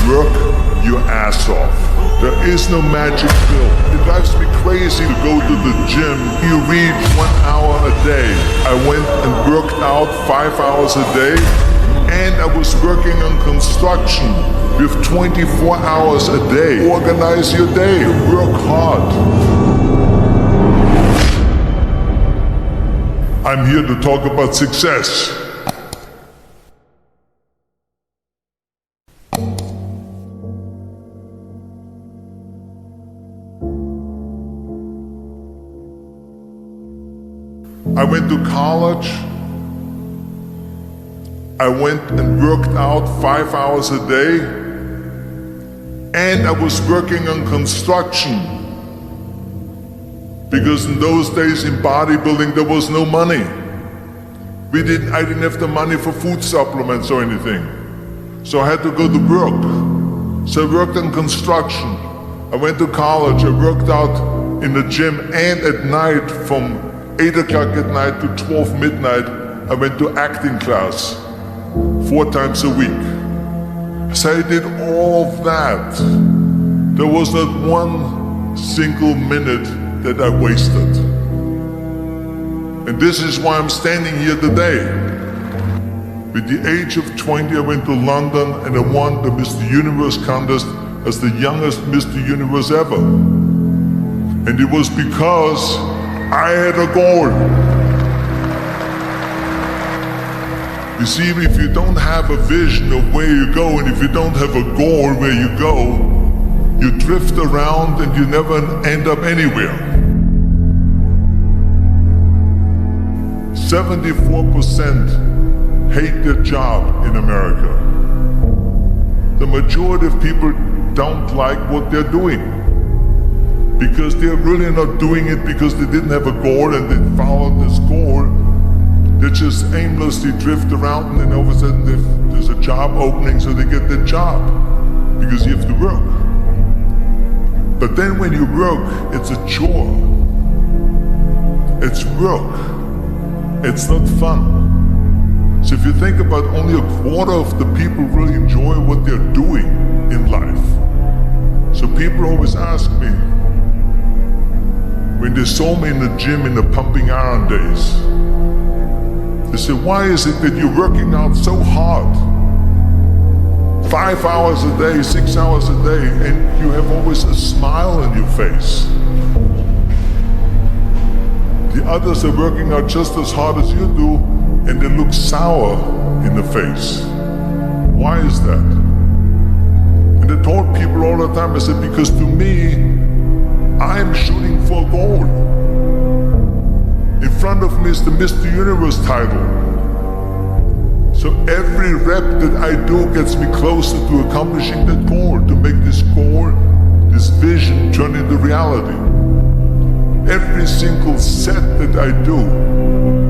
Work your ass off. There is no magic pill. It drives me crazy to go to the gym. You read 1 hour a day. I went and worked out 5 hours a day, and I was working on construction with 24 hours a day. Organize your day. Work hard. I'm here to talk about success. I went to college. I went and worked out 5 hours a day, and I was working on construction. Because in those days in bodybuilding there was no money. I didn't have the money for food supplements or anything. So I had to go to work. So I worked on construction. I went to college, I worked out in the gym, and at night from 8 o'clock at night to 12 midnight, I went to acting class 4 times a week. So I did all of that. There was not one single minute that I wasted. And this is why I'm standing here today. With the age of 20, I went to London and I won the Mr. Universe contest as the youngest Mr. Universe ever. And it was because I had a goal. You see, if you don't have a vision of where you go, and if you don't have a goal where you go, you drift around and you never end up anywhere. 74% hate their job in America. The majority of people don't like what they're doing, because they're really not doing it because they didn't have a goal and they followed this goal. They just aimlessly drift around, and then all of a sudden there's a job opening, so they get their job because you have to work. But then when you work, it's a chore. It's work. It's not fun. So if you think about, only a quarter of the people really enjoy what they're doing in life. So people always ask me, when they saw me in the gym in the pumping iron days, they said, why is it that you're working out so hard? 5 hours a day, 6 hours a day, and you have always a smile on your face. The others are working out just as hard as you do, and they look sour in the face. Why is that? And I told people all the time, I said, because to me, I'm shooting for a goal. In front of me is the Mr. Universe title. So every rep that I do gets me closer to accomplishing that goal, to make this goal, this vision, turn into reality. Every single set that I do,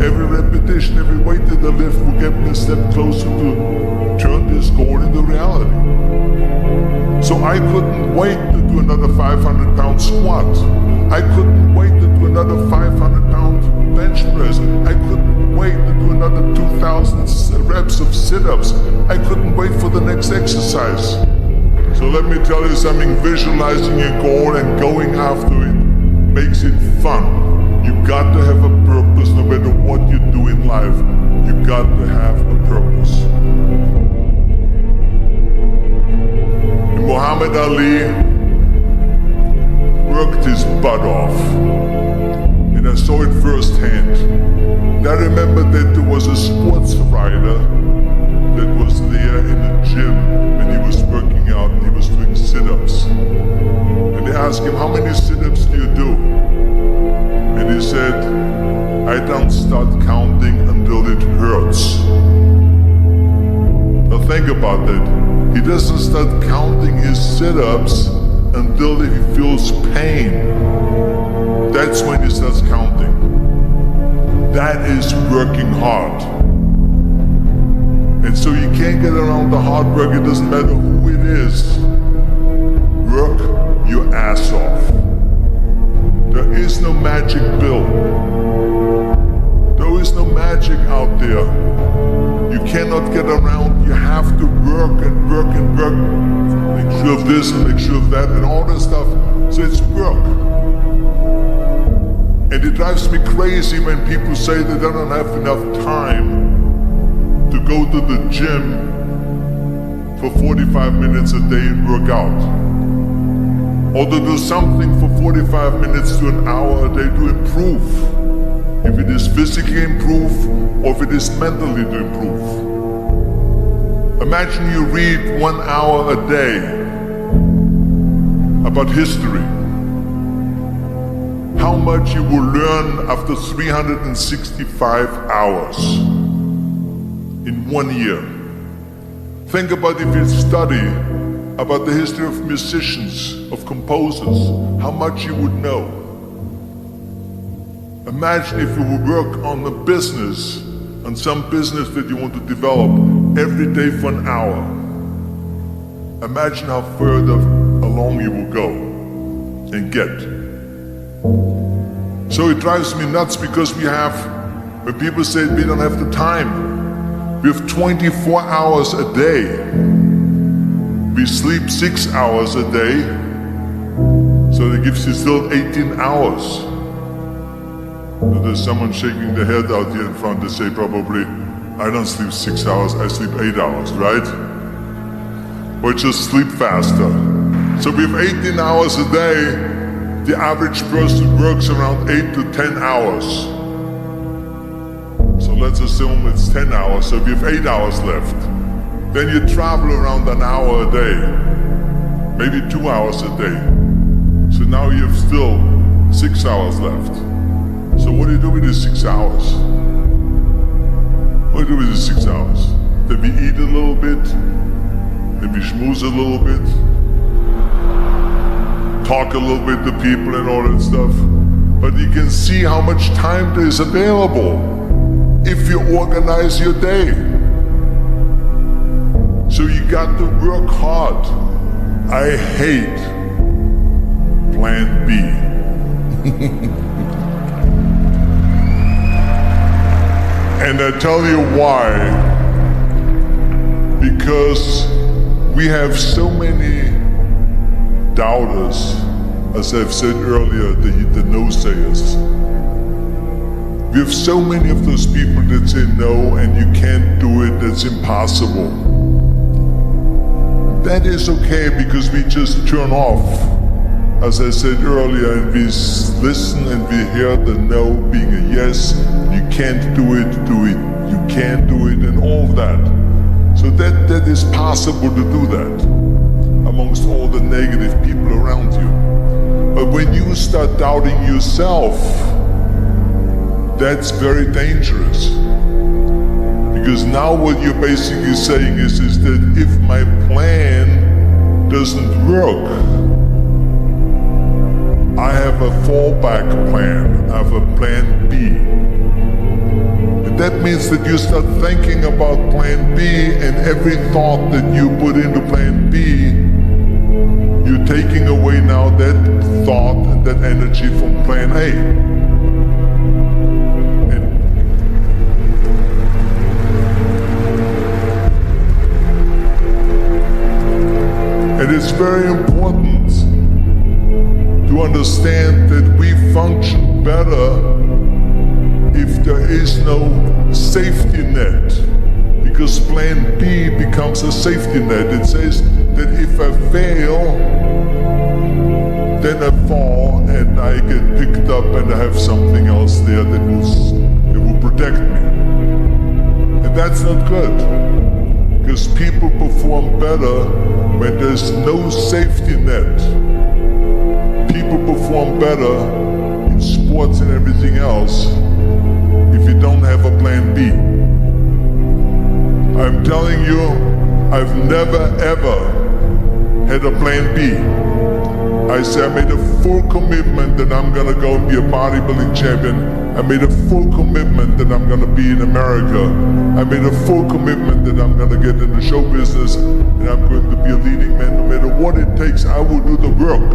every repetition, every weight that I lift will get me a step closer to turn this goal into reality. So I couldn't wait to do another 500-pound squat. I couldn't wait to do another 500-pound bench press. I couldn't wait to do another 2,000 reps of sit-ups. I couldn't wait for the next exercise. So let me tell you something, visualizing a goal and going after it makes it fun. You got to have a purpose no matter what you do in life. You got to have a purpose. Muhammad Ali worked his butt off, and I saw it firsthand. And I remember that there was a sports writer that was there in the gym when he was working out and he was doing sit-ups. And they asked him, how many sit-ups do you do? And he said, I don't start counting until it hurts. Now think about that. He doesn't start counting his sit-ups until he feels pain. That's when he starts counting. That is working hard. And so you can't get around the hard work. It doesn't matter who it is. Work your ass off. There is no magic pill. There is no magic out there. You cannot get around. You have to work and work and work. make sure of this and make sure of that and all that stuff. So it's work. And it drives me crazy when people say that they don't have enough time to go to the gym for 45 minutes a day and work out. Or to do something for 45 minutes to an hour a day to improve. If it is physically improve or if it is mentally to improve. Imagine you read 1 hour a day about history. How much you will learn after 365 hours in 1 year. Think about if you study about the history of musicians, of composers, how much you would know. Imagine if you would work on a business, on some business that you want to develop every day for an hour. Imagine how further along you will go and get. So it drives me nuts because when people say we don't have the time, we have 24 hours a day. We sleep 6 hours a day, so that gives you still 18 hours. So there's someone shaking their head out here in front. They say probably, I don't sleep 6 hours, I sleep 8 hours, right? Or just sleep faster. So we have 18 hours a day. The average person works around 8 to 10 hours. So let's assume it's 10 hours, so we have 8 hours left. Then you travel around an hour a day, maybe 2 hours a day. So now you have still 6 hours left. So what do you do with these 6 hours? What do you do with these 6 hours? Then we eat a little bit, then we schmooze a little bit, talk a little bit to people and all that stuff. But you can see how much time there is available if you organize your day. So you got to work hard. I hate Plan B. And I tell you why. Because we have so many doubters, as I've said earlier, the no-sayers. We have so many of those people that say no and you can't do it, that's impossible. That is okay because we just turn off, as I said earlier, and we listen and we hear the no being a yes. You can't do it, you can't do it, and all of that. So that is possible to do that amongst all the negative people around you. But when you start doubting yourself, that's very dangerous. Because now what you're basically saying is that if my plan doesn't work, I have a fallback plan, I have a plan B. And that means that you start thinking about plan B, and every thought that you put into plan B, you're taking away now that thought and that energy from plan A. And it's very important to understand that we function better if there is no safety net, because plan B becomes a safety net. It says that if I fail, then I fall and I get picked up and I have something else there that will protect me. And that's not good, because people perform better when there's no safety net. People perform better in sports and everything else if you don't have a plan B. I'm telling you, I've never ever had a plan B. I said I made a full commitment that I'm gonna go and be a bodybuilding champion. I made a full commitment that I'm gonna be in America. I made a full commitment that I'm gonna get in the show business and I'm going to be a leading man. No matter what it takes, I will do the work.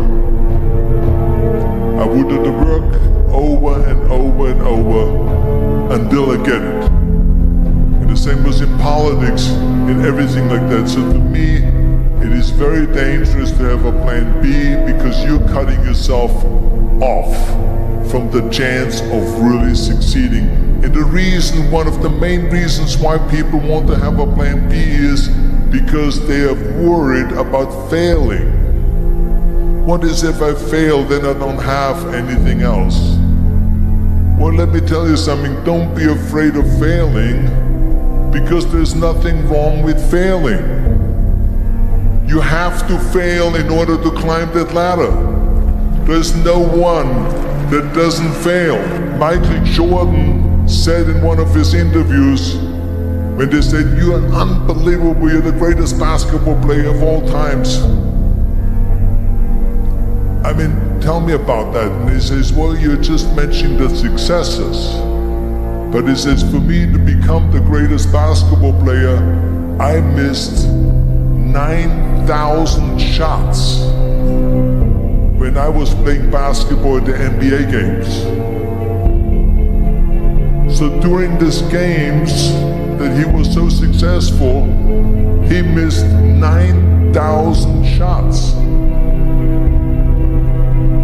I will do the work over and over and over until I get it. And the same was in politics, in everything like that. So to me, It is very dangerous to have a plan B because you're cutting yourself off from the chance of really succeeding. And the reason, one of the main reasons why people want to have a plan B is because they are worried about failing. What is if I fail, then I don't have anything else? Well, let me tell you something, don't be afraid of failing, because there's nothing wrong with failing. You have to fail in order to climb that ladder. There's no one that doesn't fail. Michael Jordan said in one of his interviews, when they said, "You are unbelievable, you're the greatest basketball player of all times." I mean, tell me about that. And he says, "Well, you're just mentioning the successes." But he says, for me to become the greatest basketball player, I missed 9,000 shots when I was playing basketball at the NBA games. So during these games that he was so successful, he missed 9,000 shots.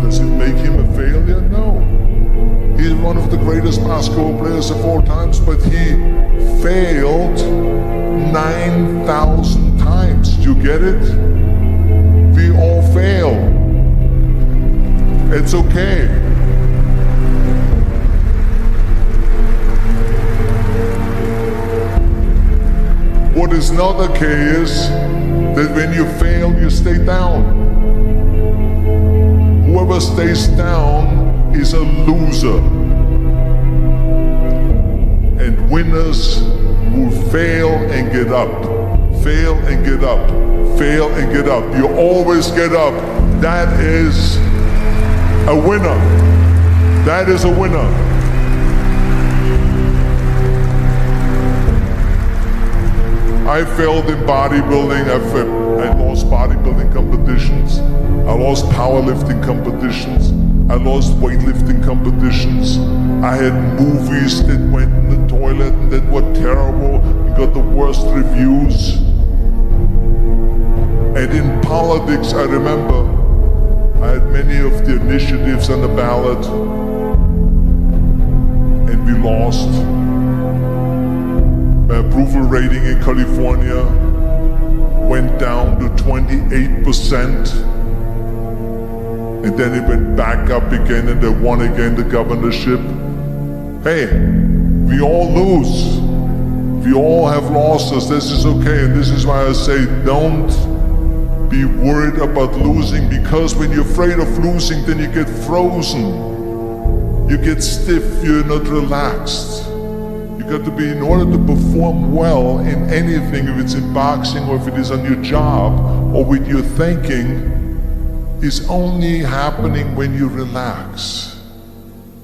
Does it make him a failure? No. He's one of the greatest basketball players of all times, but he failed 9,000 times. Do you get it? We all fail. It's okay. What is not okay is that when you fail, you stay down. Whoever stays down is a loser. And winners will fail and get up. Fail and get up. Fail and get up. You always get up. That is a winner. That is a winner. I failed in bodybuilding. I lost bodybuilding competitions. I lost powerlifting competitions. I lost weightlifting competitions. I had movies that went in the toilet and that were terrible and got the worst reviews. And in politics, I remember I had many of the initiatives on the ballot and we lost. My approval rating in California went down to 28%. And then it went back up again and they won again the governorship. Hey, we all lose. We all have losses. This is okay. And this is why I say don't be worried about losing, because when you're afraid of losing, then you get frozen. You get stiff. You're not relaxed. You got to be, in order to perform well in anything, if it's in boxing or if it is on your job or with your thinking, is only happening when you relax.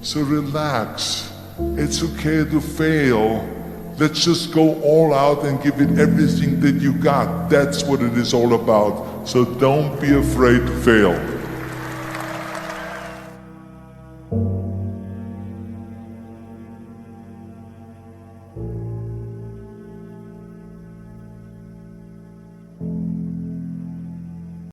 So relax. It's okay to fail. Let's just go all out and give it everything that you got. That's what it is all about. So don't be afraid to fail.